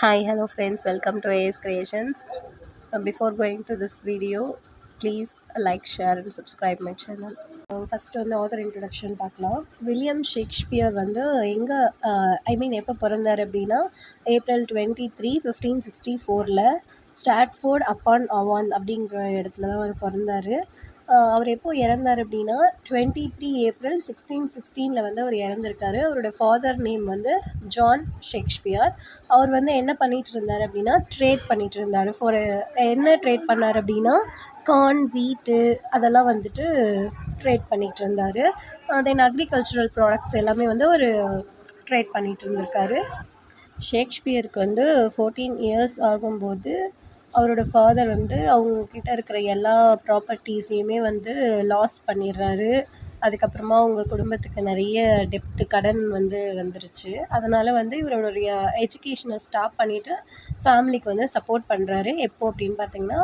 Hi, hello friends, welcome to AS Creations. Before going to this video, please like, share and subscribe my channel. First வந்து author introduction பார்க்கலாம். William Shakespeare வந்து எங்கே எப்போ பிறந்தார் அப்படின்னா April 23, 1564 Stafford upon Awan அப்படிங்கிற இடத்துல தான் அவர் பிறந்தார். அவர் எப்போ இறந்தார் அப்படின்னா 23 April 1616 வந்து அவர் இறந்துருக்காரு. அவரோட ஃபாதர் நேம் வந்து ஜான் ஷேக்ஸ்பியர். அவர் வந்து என்ன பண்ணிகிட்டு இருந்தார் அப்படின்னா ட்ரேட் பண்ணிகிட்டு இருந்தார். என்ன ட்ரேட் பண்ணார் அப்படின்னா கார்ன், வீட்டு அதெல்லாம் வந்துட்டு ட்ரேட் பண்ணிகிட்டு இருந்தார். தென் அக்ரிகல்ச்சுரல் ப்ராடக்ட்ஸ் எல்லாமே வந்து ஒரு ட்ரேட் பண்ணிகிட்டு இருந்திருக்காரு. ஷேக்ஸ்பியருக்கு வந்து 14 இயர்ஸ் ஆகும்போது அவரோட ஃபாதர் வந்து அவங்கக்கிட்ட இருக்கிற எல்லா ப்ராப்பர்ட்டிஸையுமே வந்து லாஸ் பண்ணிடுறாரு. அதுக்கப்புறமா அவங்க குடும்பத்துக்கு நிறைய கடன் வந்துருச்சு. அதனால் வந்து இவருடைய எஜுகேஷனை ஸ்டாப் பண்ணிவிட்டு ஃபேமிலிக்கு வந்து சப்போர்ட் பண்ணுறாரு. எப்போ அப்படின்னு பார்த்தீங்கன்னா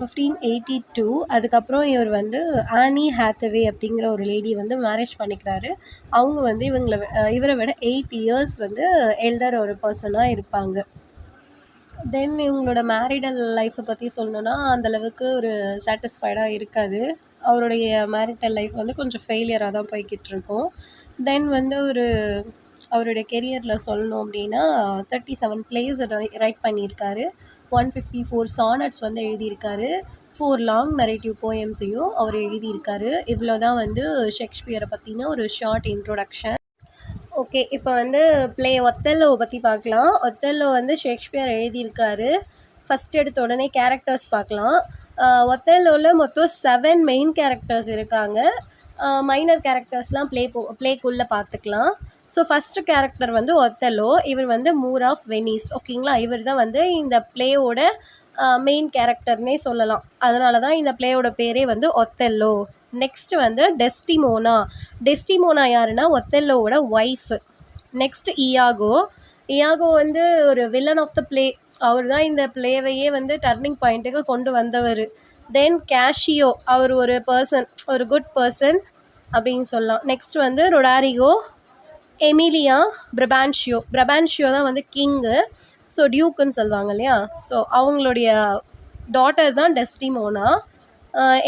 1582. அதுக்கப்புறம் இவர் வந்து ஆனி ஹாத்தவே அப்படிங்கிற ஒரு லேடியை வந்து மேரேஜ் பண்ணிக்கிறாரு. அவங்க வந்து இவரை விட 8 இயர்ஸ் வந்து எல்டர் ஒரு பர்சனாக இருப்பாங்க. தென் இவங்களோட மேரிடல் லைஃப்பை பற்றி சொல்லணுன்னா அந்தளவுக்கு ஒரு சாட்டிஸ்ஃபைடாக இருக்காது. அவருடைய மேரிட்டல் லைஃப் வந்து கொஞ்சம் ஃபெயிலியராக தான் போய்கிட்டுருக்கும். தென் வந்து அவருடைய கெரியரில் சொல்லணும் அப்படின்னா 37 பிளேஸ் ரைட் பண்ணியிருக்காரு. 154 சானட்ஸ் வந்து எழுதியிருக்காரு. 4 லாங் நரேட்டிவ் போயம்ஸையும் அவர் எழுதியிருக்காரு. இவ்வளோ தான் வந்து ஷேக்ஸ்பியரை பற்றின ஒரு ஷார்ட் இன்ட்ரோடக்ஷன். ஓகே, இப்போ வந்து ஒத்தெல்லோவை பற்றி பார்க்கலாம். ஒத்தெல்லோ வந்து ஷேக்ஸ்பியர் எழுதியிருக்காரு. ஃபஸ்ட் எடுத்த உடனே கேரக்டர்ஸ் பார்க்கலாம். ஒத்தெல்லோவில் மொத்தம் 7 மெயின் கேரக்டர்ஸ் இருக்காங்க. மைனர் கேரக்டர்ஸ்லாம் ப்ளேக்குள்ளே பார்த்துக்கலாம். ஸோ ஃபஸ்ட்டு கேரக்டர் வந்து ஒத்தெல்லோ. இவர் வந்து மூர் ஆஃப் வெனிஸ். ஓகேங்களா, இவர் தான் வந்து இந்த ப்ளேயோட மெயின் கேரக்டர்னே சொல்லலாம். அதனால தான் இந்த ப்ளேயோட பேரே வந்து ஒத்தெல்லோ. நெக்ஸ்ட் வந்து டெஸ்டிமோனா யாருன்னா ஒத்தெல்லோவோட ஒய்ஃபு. நெக்ஸ்ட் இயாகோ வந்து ஒரு வில்லன் ஆஃப் த ப்ளே. அவர் தான் இந்த ப்ளேவையே வந்து டர்னிங் பாயிண்ட்டுக்கு கொண்டு வந்தவர். தென் கேஷியோ, அவர் ஒரு குட் பர்சன் அப்படின்னு சொல்லலாம். நெக்ஸ்ட் வந்து ரொடாரிகோ, எமிலியா, பிரபான்ஷியோ தான் வந்து கிங்கு. ஸோ டியூக்குன்னு சொல்லுவாங்க இல்லையா. ஸோ அவங்களுடைய டாட்டர் தான் டெஸ்டிமோனா.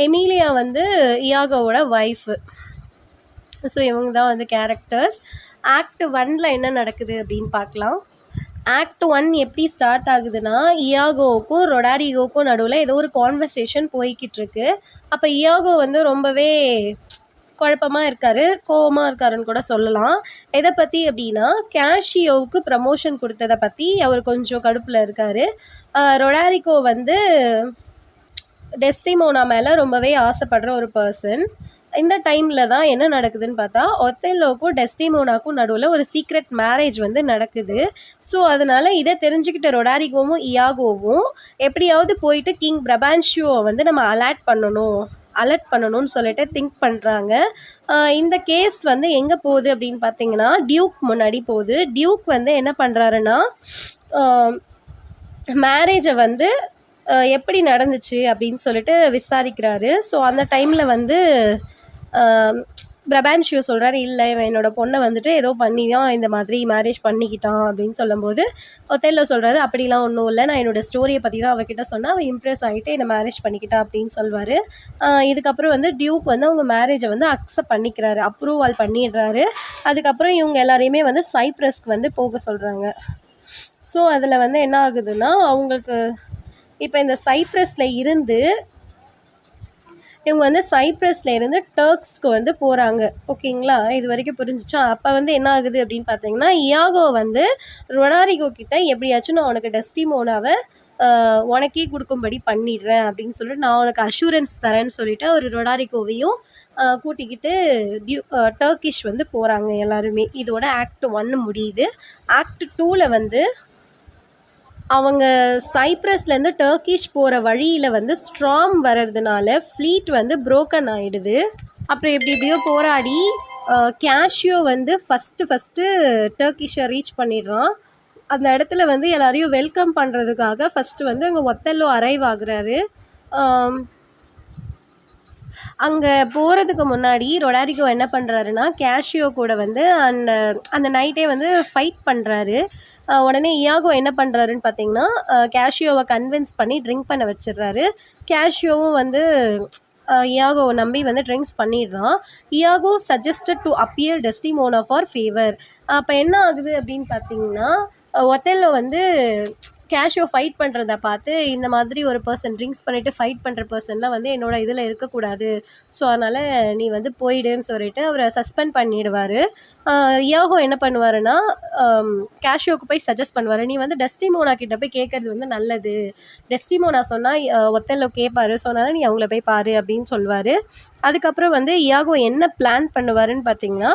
எமிலியா வந்து இயாகோவோட ஒய்ஃபு. ஸோ இவங்க தான் வந்து கேரக்டர்ஸ். ஆக்ட் 1 என்ன நடக்குது அப்படின்னு பார்க்கலாம். ஆக்ட் 1 எப்படி ஸ்டார்ட் ஆகுதுன்னா, இயாகோவுக்கும் ரொடாரிகோவுக்கும் நடுவில் ஏதோ ஒரு கான்வர்சேஷன் போய்கிட்டுருக்கு. அப்போ இயாகோ வந்து ரொம்பவே குழப்பமாக இருக்கார், கோவமாக இருக்காருன்னு கூட சொல்லலாம். எதை பற்றி அப்படின்னா கேஷியோவுக்கு ப்ரமோஷன் கொடுத்ததை பற்றி அவர் கொஞ்சம் கடுப்பில் இருக்கார். ரொடாரிகோ வந்து டெஸ்டிமோனா மேலே ரொம்பவே ஆசைப்படுற ஒரு பர்சன். இந்த டைமில் தான் என்ன நடக்குதுன்னு பார்த்தா ஒத்தெல்லோவுக்கும் டெஸ்டிமோனாக்கும் நடுவில் ஒரு சீக்ரெட் மேரேஜ் வந்து நடக்குது. ஸோ அதனால் இதை தெரிஞ்சுக்கிட்ட ரொடாரிகோவும் இயாகோவும் எப்படியாவது போயிட்டு கிங் பிரபான்ஷியோவை வந்து நம்ம அலர்ட் பண்ணணும்னு சொல்லிட்டு திங்க் பண்ணுறாங்க. இந்த கேஸ் வந்து எங்கே போகுது அப்படின்னு பார்த்தீங்கன்னா டியூக் முன்னாடி போகுது. டியூக் வந்து என்ன பண்ணுறாருன்னா மேரேஜை வந்து எப்படி நடந்துச்சு அப்படின்னு சொல்லிட்டு விசாரிக்கிறாரு. ஸோ அந்த டைமில் வந்து பிரபான்ஷியோ சொல்கிறாரு, இல்லை இவன் என்னோடய பொண்ணை வந்துட்டு ஏதோ பண்ணி தான் இந்த மாதிரி மேரேஜ் பண்ணிக்கிட்டான் அப்படின்னு சொல்லும்போது ஒத்தெல்லோ சொல்கிறாரு, அப்படிலாம் ஒன்றும் இல்லை, நான் என்னோடய ஸ்டோரியை பற்றி தான் அவகிட்ட சொன்னேன், அவள் இம்ப்ரெஸ் ஆகிட்டு என்னை மேரேஜ் பண்ணிக்கிட்டா அப்படின்னு சொல்வார். இதுக்கப்புறம் வந்து டியூக் வந்து அவங்க மேரேஜை வந்து அக்செப்ட் பண்ணிக்கிறாரு, அப்ரூவல் பண்ணிடுறாரு. அதுக்கப்புறம் இவங்க எல்லாரையுமே வந்து சைப்ரஸ்க்கு வந்து போக சொல்கிறாங்க. ஸோ அதில் வந்து என்ன ஆகுதுன்னா அவங்களுக்கு இப்போ இந்த இவங்க வந்து சைப்ரஸில் இருந்து டர்க்ஸ்க்கு வந்து போகிறாங்க. ஓகேங்களா, இது வரைக்கும் புரிஞ்சிச்சா? அப்போ வந்து என்ன ஆகுது அப்படின்னு பார்த்தீங்கன்னா இயாகோ வந்து ரொடாரிகோ கிட்ட எப்படியாச்சும் நான் உனக்கு டெஸ்டிமோனாவை உனக்கே கொடுக்கும்படி பண்ணிடுறேன் அப்படின்னு சொல்லிட்டு நான் உனக்கு அஷூரன்ஸ் தரேன்னு சொல்லிட்டு அவர் ரொடாரிகோவையும் கூட்டிக்கிட்டு டர்க்கிஷ் வந்து போகிறாங்க எல்லாருமே. இதோட ஆக்ட் 1 முடியுது. ஆக்ட் 2 வந்து அவங்க சைப்ரஸ்லேருந்து டர்க்கிஷ் போகிற வழியில் வந்து ஸ்ட்ராம் வர்றதுனால ஃப்ளீட் வந்து புரோக்கன் ஆகிடுது. அப்புறம் எப்படியோ போராடி கேஷியோ வந்து ஃபஸ்ட்டு டர்க்கிஷை ரீச் பண்ணிடுறான். அந்த இடத்துல வந்து எல்லாரையும் வெல்கம் பண்ணுறதுக்காக ஃபஸ்ட்டு வந்து அங்கே ஒத்தெல்லோ அரைவ் ஆகுறாரு. அங்கே போகிறதுக்கு முன்னாடி ரொடாரிகோ என்ன பண்ணுறாருன்னா கேஷியோ கூட வந்து அந்த நைட்டே வந்து ஃபைட் பண்ணுறாரு. உடனே இயாகோ என்ன பண்ணுறாருன்னு பார்த்தீங்கன்னா கேஷியோவை கன்வின்ஸ் பண்ணி ட்ரிங்க் பண்ண வச்சிடுறாரு. கேஷியோவும் வந்து இயாகோவை நம்பி வந்து ட்ரிங்க்ஸ் பண்ணிடுறான். Iago suggested to appeal Desdemona for favour. அப்போ என்ன ஆகுது அப்படின்னு பார்த்தீங்கன்னா ஒத்தெல்லோ வந்து கேஷியோ ஃபைட் பண்ணுறத பார்த்து இந்த மாதிரி ஒரு பர்சன் ட்ரிங்க்ஸ் பண்ணிவிட்டு ஃபைட் பண்ணுற பர்சன்லாம் வந்து என்னோட இதில் இருக்கக்கூடாது, ஸோ அதனால் நீ வந்து போயிடுன்னு சொல்லிட்டு அவரை சஸ்பெண்ட் பண்ணிடுவார். இயாகோ என்ன பண்ணுவாருன்னா கேஷியோவுக்கு போய் சஜஸ்ட் பண்ணுவார், நீ வந்து டெஸ்டிமோனா கிட்ட போய் கேட்குறது வந்து நல்லது, டெஸ்டிமோனா சொன்னால் ஒத்தெல்லோ கேட்பாரு, ஸோ அதனால் நீ அவங்கள போய் பாரு அப்படின்னு சொல்லுவார். அதுக்கப்புறம் வந்து இயாகோ என்ன பிளான் பண்ணுவாருன்னு பார்த்தீங்கன்னா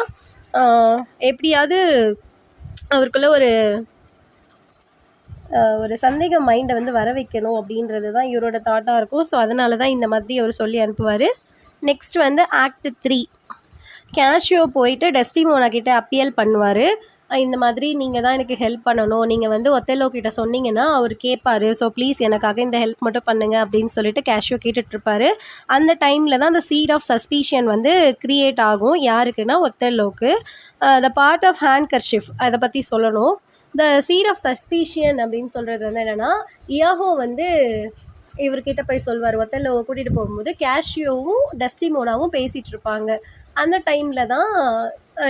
எப்படியாவது அவருக்குள்ள ஒரு சந்தேக மைண்டை வந்து வர வைக்கணும் அப்படின்றது தான் இவரோட தாட்டாக இருக்கும். ஸோ அதனால தான் இந்த மாதிரி அவர் சொல்லி அனுப்புவார். நெக்ஸ்ட் வந்து ஆக்ட் 3. கேஷியோ போயிட்டு டெஸ்டிமோனா கிட்ட அப்பீல் பண்ணுவார், இந்த மாதிரி நீங்கள் தான் எனக்கு ஹெல்ப் பண்ணணும், நீங்கள் வந்து ஒத்தெல்லோ கிட்ட சொன்னீங்கன்னா அவர் கேட்பாரு, ஸோ ப்ளீஸ் எனக்காக இந்த ஹெல்ப் மட்டும் பண்ணுங்கள் அப்படின்னு சொல்லிட்டு கேஷியோ கேட்டுட்ருப்பாரு. அந்த டைமில் தான் அந்த சீட் ஆஃப் சஸ்பீஷன் வந்து க்ரியேட் ஆகும். யாருக்குன்னா ஒத்தெல்லோக்கு. த பார்ட் ஆஃப் ஹேண்ட் கர்ஷிஃப் அதை பற்றி சொல்லணும். த சீட் ஆஃப் சஸ்பீஷியன் அப்படின்னு சொல்கிறது வந்து என்னென்னா இயாகோ வந்து இவர்கிட்ட போய் சொல்வார், ஒத்தெல்லோவை கூட்டிகிட்டு போகும்போது கேஷியோவும் டெஸ்டிமோனாவும் பேசிகிட்டு இருப்பாங்க. அந்த டைமில் தான்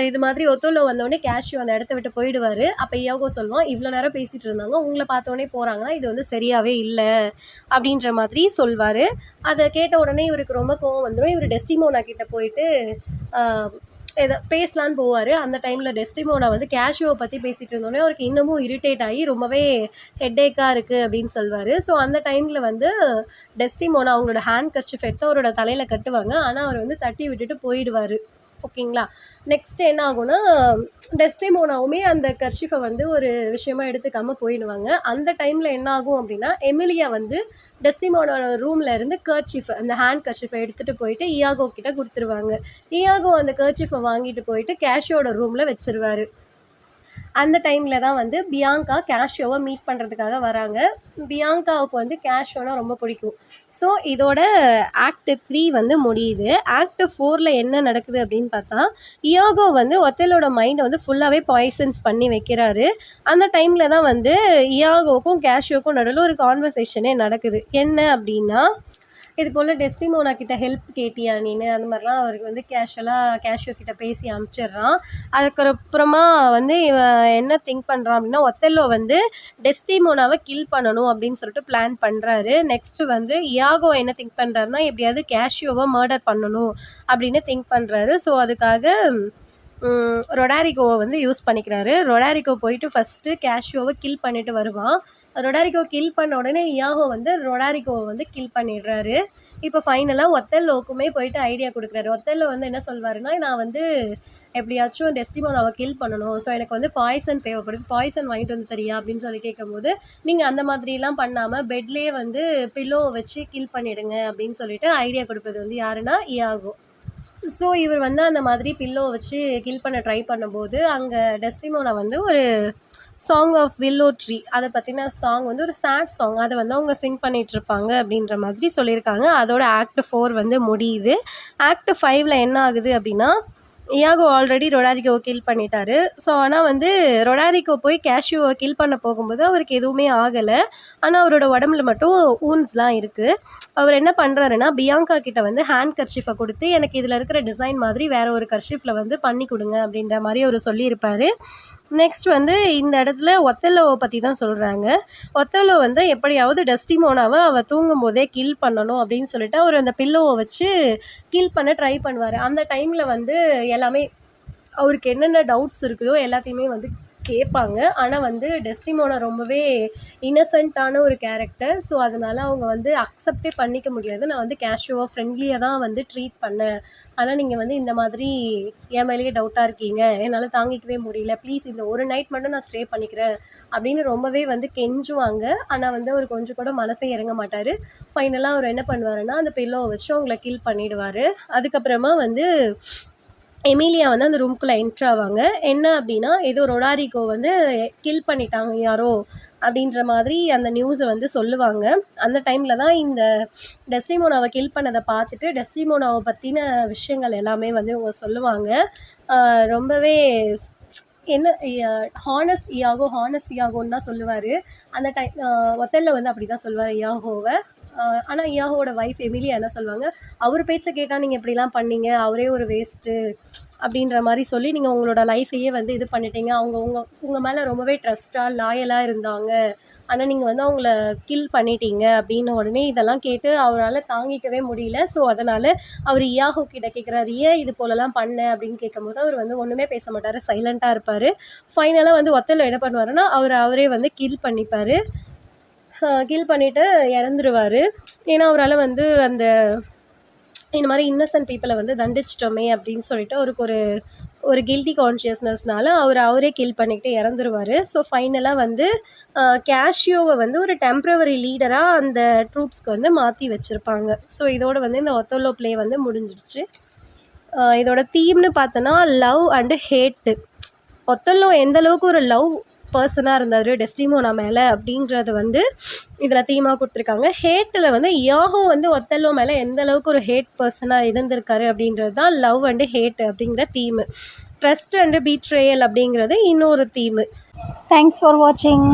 இது மாதிரி ஒத்தெல்லோ வந்தோடனே கேஷியோ அந்த இடத்த விட்டு போயிடுவார். அப்போ இயாகோ சொல்லுவான், இவ்வளோ நேரம் பேசிகிட்டு இருந்தாங்க, உங்களை பார்த்தோன்னே போகிறாங்கன்னா இது வந்து சரியாகவே இல்லை அப்படின்ற மாதிரி சொல்வார். அதை கேட்ட உடனே இவருக்கு ரொம்ப கோவம் வந்துடும். இவர் டெஸ்டிமோனா கிட்ட போயிட்டு பேசலான்னு போவார். அந்த டைமில் டெஸ்டிமோனா வந்து கேஷியோவை பற்றி பேசிகிட்டு இருந்தோடனே அவருக்கு இன்னமும் இரிட்டேட் ஆகி ரொம்பவே ஹெட்டேக்காக இருக்குது அப்படின்னு சொல்வார். ஸோ அந்த டைமில் வந்து டெஸ்டிமோனா அவங்களோட ஹேண்ட் கர்ச்சிஃப் எடுத்து அவரோட தலையில் கட்டுவாங்க. ஆனால் அவர் வந்து தட்டி விட்டுட்டு போயிடுவார். ஓகேங்களா. நெக்ஸ்ட் என்ன ஆகும்னா டெஸ்டிமோனாவுமே அந்த கர்ஷிஃபை வந்து ஒரு விஷயமா எடுத்துக்காமல் போயிடுவாங்க. அந்த டைமில் என்ன ஆகும் அப்படின்னா எமிலியா வந்து டெஸ்டிமோனோட ரூமில் இருந்து கர்ச்சிஃப் அந்த ஹேண்ட் கர்ச்சிஃபை எடுத்துகிட்டு போயிட்டு இயாகோ கிட்ட கொடுத்துருவாங்க. இயாகோ அந்த கர்ச்சிஃபை வாங்கிட்டு போயிட்டு கேஷியோட ரூமில் வச்சிருவார். அந்த டைமில் தான் வந்து பியாங்கா கேஷியோவை மீட் பண்ணுறதுக்காக வராங்க. பியாங்காவுக்கு வந்து கேஷியோனா ரொம்ப பிடிக்கும். ஸோ இதோட ஆக்ட் 3 வந்து முடியுது. ஆக்ட் 4ல் என்ன நடக்குது அப்படின்னு பார்த்தா இயாகோ வந்து ஒத்தெல்லோட மைண்டை வந்து ஃபுல்லாகவே பாய்சன்ஸ் பண்ணி வைக்கிறாரு. அந்த டைமில் தான் வந்து இயாகோவுக்கும் கேஷியோவுக்கும் நடுவில் ஒரு கான்வர்சேஷனே நடக்குது. என்ன அப்படின்னா இது போல் டெஸ்டிமோனா கிட்ட ஹெல்ப் கேட்டியா நீனு, அந்த மாதிரிலாம் அவருக்கு வந்து கேஷியோ கிட்ட பேசி அனுப்பிச்சிடுறான். அதுக்கப்புறமா வந்து இவன் என்ன திங்க் பண்ணுறான் அப்படின்னா ஒத்தெல்லோ வந்து டெஸ்டிமோனாவை கில் பண்ணணும் அப்படின்னு சொல்லிட்டு பிளான் பண்ணுறாரு. நெக்ஸ்ட்டு வந்து இயாகோ என்ன திங்க் பண்ணுறாருன்னா எப்படியாவது கேஷியோவை மர்டர் பண்ணணும் அப்படின்னு திங்க் பண்ணுறாரு. ஸோ அதுக்காக ரொடாரிகோவை வந்து யூஸ் பண்ணிக்கிறாரு. ரொடாரிகோ போயிட்டு ஃபஸ்ட்டு கேஷியோவை கில் பண்ணிட்டு வருவான். ரொடாரிகோ கில் பண்ண உடனே இயாகோ வந்து ரொடாரிகோவை வந்து கில் பண்ணிடுறாரு. இப்போ ஃபைனலாக ஒத்தெல்லோவுக்குமே போயிட்டு ஐடியா கொடுக்குறாரு. ஒத்தெல்லோ வந்து என்ன சொல்வாருன்னா, நான் வந்து எப்படியாச்சும் டெஸ்டிமோனாவை கில் பண்ணணும், ஸோ எனக்கு வந்து பாய்சன் தேவைப்படுது, பாய்சன் வாங்கிட்டு வந்து தரியா அப்படின்னு சொல்லி கேட்கும்போது நீங்கள் அந்த மாதிரிலாம் பண்ணாமல் பெட்லேயே வந்து பில்லோவை வச்சு கில் பண்ணிவிடுங்க அப்படின்னு சொல்லிட்டு ஐடியா கொடுப்பது வந்து யாருன்னா இயாகோ. ஸோ இவர் வந்து அந்த மாதிரி பில்லோவை வச்சு கில் பண்ண ட்ரை பண்ணும்போது அங்கே டெஸ்டிமோனா வந்து ஒரு சாங் ஆஃப் வில்லோ ட்ரீ அதை பற்றின சாங் வந்து ஒரு சேட் சாங், அதை வந்து அவங்க சிங் பண்ணிகிட்ருப்பாங்க அப்படின்ற மாதிரி சொல்லியிருக்காங்க. அதோட ஆக்ட் 4 வந்து முடியுது. ஆக்ட் 5ல் என்ன ஆகுது அப்படின்னா இயாகோ ஆல்ரெடி ரொடாரிகோவை கில் பண்ணிட்டாரு. ஸோ ஆனால் வந்து ரொடாரிகோ போய் கேஷியோவை கில் பண்ண போகும்போது அவருக்கு எதுவுமே ஆகலை. ஆனால் அவரோட உடம்புல மட்டும் ஊன்ஸ்லாம் இருக்குது. அவர் என்ன பண்ணுறாருன்னா பியாங்கா கிட்ட வந்து ஹேண்ட் கர்ஷிஃபை கொடுத்து எனக்கு இதில் இருக்கிற டிசைன் மாதிரி வேறு ஒரு கர்ஷிஃபில் வந்து பண்ணி கொடுங்க அப்படின்ற மாதிரி அவர் சொல்லியிருப்பார். நெக்ஸ்ட் வந்து இந்த இடத்துல ஒத்தெல்லோவை பற்றி தான் சொல்கிறாங்க. ஒத்தெல்லோ வந்து எப்படியாவது டெஸ்டிமோனாவை அவள் தூங்கும் போதே கில் பண்ணணும் அப்படின்னு சொல்லிட்டு அவர் அந்த பில்லோவை வச்சு கில் பண்ண ட்ரை பண்ணுவார். அந்த டைமில் வந்து எல்லாமே அவருக்கு என்னென்ன டவுட்ஸ் இருக்குதோ எல்லாத்தையுமே வந்து கேட்பாங்க. ஆனால் வந்து டெஸ்டிமோனா ரொம்பவே இன்னசென்ட்டான ஒரு கேரக்டர். ஸோ அதனால் அவங்க வந்து அக்செப்டே பண்ணிக்க முடியாது. நான் வந்து கேஷுவா ஃப்ரெண்ட்லியாக தான் வந்து ட்ரீட் பண்ணேன், ஆனால் நீங்கள் வந்து இந்த மாதிரி என் மேலேயே டவுட்டாக இருக்கீங்க, என்னால் தாங்கிக்கவே முடியல, ப்ளீஸ் இந்த ஒரு நைட் மட்டும் நான் ஸ்டே பண்ணிக்கிறேன் அப்படின்னு ரொம்பவே வந்து கெஞ்சுவாங்க. ஆனால் வந்து அவர் கொஞ்சம் கூட மனசே இறங்க மாட்டார். ஃபைனலாக அவர் என்ன பண்ணுவாருன்னா அந்த பில்லோவை வச்சு அவங்கள கில் பண்ணிவிடுவார். அதுக்கப்புறமா வந்து எமிலியா வந்து அந்த ரூம்குள்ளே என்ட்ரு ஆவாங்க. என்ன அப்படின்னா ஏதோ ரொடாரிகோ வந்து கில் பண்ணிட்டாங்க யாரோ அப்படின்ற மாதிரி அந்த நியூஸை வந்து சொல்லுவாங்க. அந்த டைமில் தான் இந்த டெஸ்டிமோனாவை கில் பண்ணதை பார்த்துட்டு டெஸ்டிமோனாவை பற்றின விஷயங்கள் எல்லாமே வந்து இவங்க சொல்லுவாங்க. ரொம்பவே என்ன ஹானஸ்ட் இயாகோன்னு தான் சொல்லுவார். அந்த டைம் ஒத்தெல்லோ வந்து அப்படி தான் சொல்லுவார் இயாகோவை. ஆனால் இயாகோவோட ஒய்ஃப் எமிலியா என்ன சொல்லுவாங்க, அவர் பேச்சை கேட்டால் நீங்கள் இப்படிலாம் பண்ணீங்க, அவரே ஒரு வேஸ்ட்டு அப்படின்ற மாதிரி சொல்லி நீங்கள் உங்களோட லைஃபையே வந்து இது பண்ணிட்டீங்க. அவங்க உங்கள் மேலே ரொம்பவே ட்ரஸ்ட்டாக லாயலாக இருந்தாங்க, ஆனால் நீங்கள் வந்து அவங்கள கில் பண்ணிட்டீங்க அப்படின்னு உடனே இதெல்லாம் கேட்டு அவரால் தாங்கிக்கவே முடியல. ஸோ அதனால் அவர் இயாகோ கிட்ட கேட்குறாரு, ஏன் இது போலலாம் பண்ண அப்படின்னு கேட்கும்போது அவர் வந்து ஒன்றுமே பேச மாட்டார், சைலண்ட்டாக இருப்பார். ஃபைனலாக வந்து ஒத்தெல்லோ என்ன பண்ணுவாருன்னா அவரே வந்து கில் பண்ணிப்பார். கில் பண்ணிவிட்டு இறந்துருவார். ஏன்னா அவரால் வந்து அந்த இந்த மாதிரி இன்னசென்ட் பீப்புளை வந்து தண்டிச்சிட்டோமே அப்படின்னு சொல்லிட்டு அவருக்கு ஒரு கில்ட்டி கான்ஷியஸ்னஸ்னால அவரே கில் பண்ணிக்கிட்டு இறந்துருவார். ஸோ ஃபைனலாக வந்து கேஷியோவை வந்து ஒரு டெம்ப்ரவரி லீடராக அந்த ட்ரூப்ஸ்க்கு வந்து மாற்றி வச்சுருப்பாங்க. ஸோ இதோட வந்து இந்த ஒத்தெல்லோ ப்ளே வந்து முடிஞ்சிடுச்சு. இதோட தீம்னு பார்த்தோன்னா லவ் அண்டு ஹேட்டு. ஒத்தெல்லோ எந்தளவுக்கு ஒரு லவ் பர்சனாக இருந்தார் டெஸ்டிமோனா மேலே அப்படின்றது வந்து இதில் தீமாக கொடுத்துருக்காங்க. ஹேட்டில் வந்து இயாகோ வந்து ஒத்தெல்லோ மேலே எந்த அளவுக்கு ஒரு ஹேட் பர்சனாக இருந்திருக்காரு அப்படின்றது தான் லவ் அண்டு ஹேட் அப்படிங்கிற தீமு. ட்ரஸ்ட் அண்டு பீட்ரேயல் அப்படிங்கிறது இன்னொரு தீமு. தேங்க்ஸ் ஃபார் வாட்சிங்.